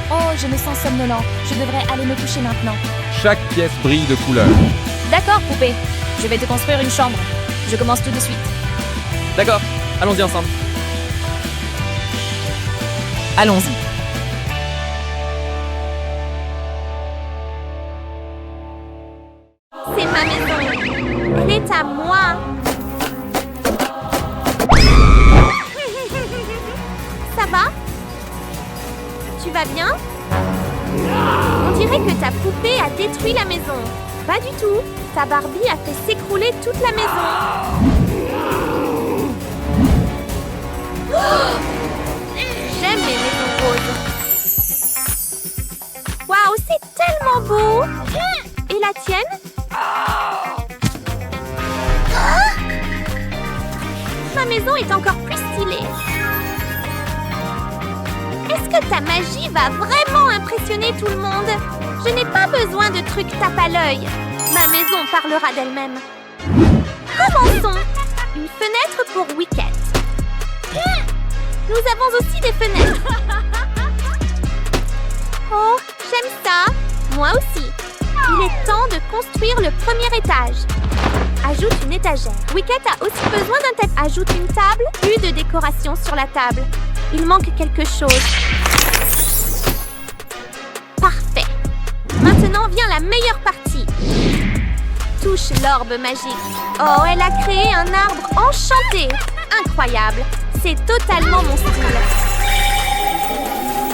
Oh, je me sens somnolent. Je devrais aller me coucher maintenant. Chaque pièce brille de couleurs. D'accord, poupée. Je vais te construire une chambre. Je commence tout de suite. D'accord, allons-y ensemble. Allons-y. C'est ma maison. Elle est à moi. Ça va? Tu vas bien? On dirait que ta poupée a détruit la maison. Pas du tout. Ta Barbie a fait s'écrouler toute la maison. J'aime les maisons roses. Waouh, c'est tellement beau. Et la tienne? Ma maison est encore plus stylée. Est-ce que ta magie va vraiment impressionner tout le monde? Je n'ai pas besoin de trucs tape à l'œil. Ma maison parlera d'elle-même. Commençons. Une fenêtre pour Wicket. Nous avons aussi des fenêtres. Oh, j'aime ça. Moi aussi. Il est temps de construire le premier étage. Ajoute une étagère. Wicket a aussi besoin d'un tapis. Ajoute une table. Plus de décoration sur la table. Il manque quelque chose. Parfait. Maintenant vient la meilleure partie. Touche l'orbe magique. Oh, elle a créé un arbre enchanté. Incroyable. C'est totalement mon style.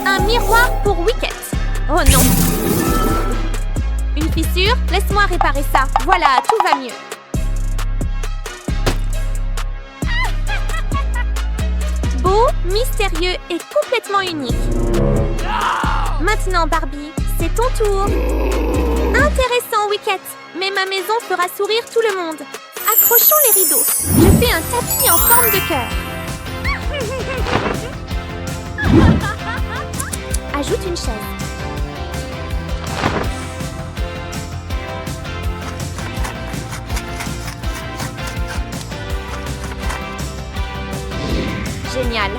Un miroir pour Wicket. Oh non. Une fissure? Laisse-moi réparer ça. Voilà, tout va mieux. Beau, mystérieux et complètement unique. Maintenant, Barbie, c'est ton tour. Intéressant, Wicket. Mais ma maison fera sourire tout le monde. Accrochons les rideaux. Je fais un tapis en forme de cœur. Ajoute une chaise. Génial.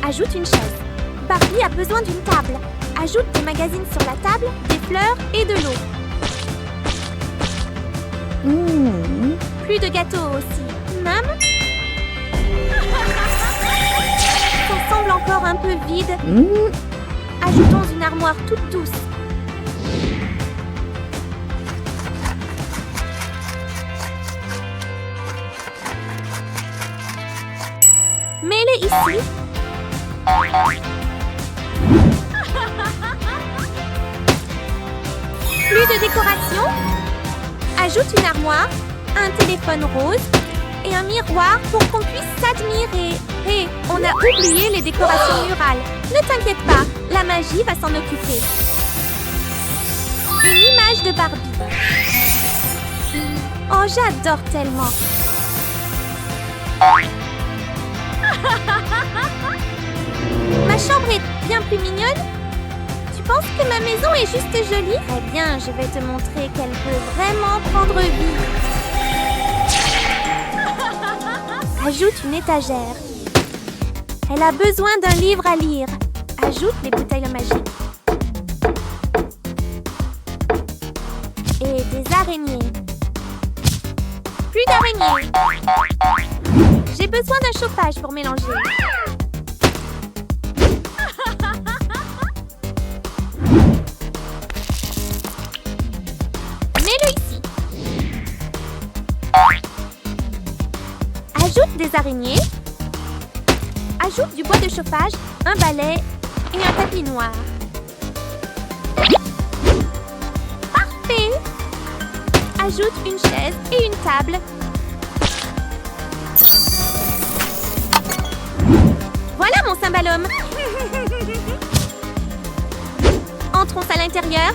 Ajoute une chaise. Barbie a besoin d'une table. Ajoute des magazines sur la table, des fleurs et de l'eau. Plus de gâteaux aussi. Nam. Ça semble encore un peu vide. Ajoutons une armoire toute douce. Mets-les ici. Plus de décoration. Ajoute une armoire, un téléphone rose et un miroir pour qu'on puisse s'admirer. Hé, on a oublié les décorations murales. Ne t'inquiète pas, la magie va s'en occuper. Une image de Barbie. Oh, j'adore tellement. Ma chambre est bien plus mignonne. Tu penses que ma maison est juste jolie? Très bien, je vais te montrer qu'elle peut vraiment prendre vie. Ajoute une étagère. Elle a besoin d'un livre à lire. Ajoute les bouteilles magiques. Et des araignées. Plus d'araignées. J'ai besoin d'un chauffage pour mélanger. Mets-le ici. Ajoute des araignées. Ajoute du bois de chauffage, un balai et un tapis noir. Parfait. Ajoute une chaise et une table. Voilà mon cymbalum. Entrons à l'intérieur.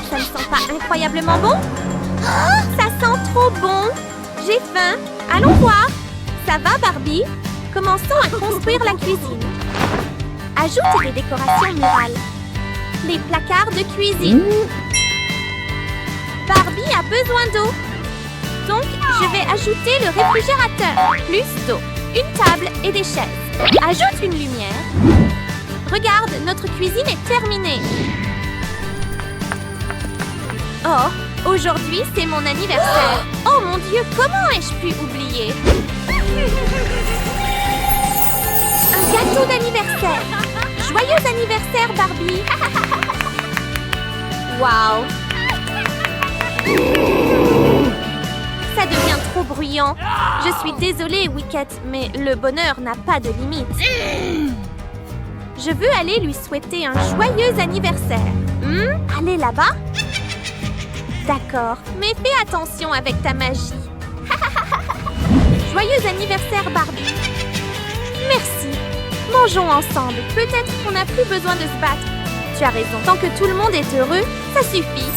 Ça ne sent pas incroyablement bon? Oh, ça sent trop bon. J'ai faim. Allons voir. Ça va, Barbie? Commençons à construire la cuisine. Ajoute des décorations murales. Les placards de cuisine. Barbie a besoin d'eau. Donc, je vais ajouter le réfrigérateur. Plus d'eau, une table et des chaises. Ajoute une lumière. Regarde, notre cuisine est terminée. Oh, aujourd'hui, c'est mon anniversaire. Oh mon Dieu, comment ai-je pu oublier? Un gâteau d'anniversaire. Joyeux anniversaire, Barbie. Waouh. Ça devient trop bruyant. Je suis désolée, Wicket, mais le bonheur n'a pas de limite. Je veux aller lui souhaiter un joyeux anniversaire. Aller là-bas? D'accord, mais fais attention avec ta magie. Joyeux anniversaire, Barbie. Merci. Mangeons ensemble. Peut-être qu'on n'a plus besoin de se battre. Tu as raison. Tant que tout le monde est heureux, ça suffit.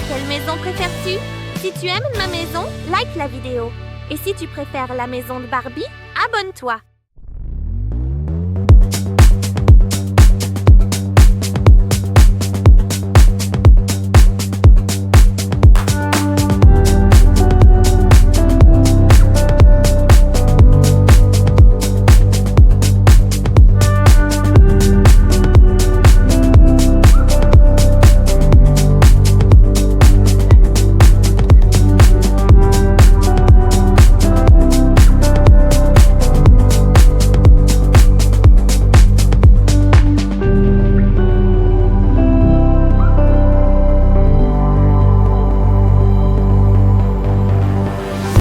Quelle maison préfères-tu? Si tu aimes ma maison, like la vidéo. Et si tu préfères la maison de Barbie, abonne-toi.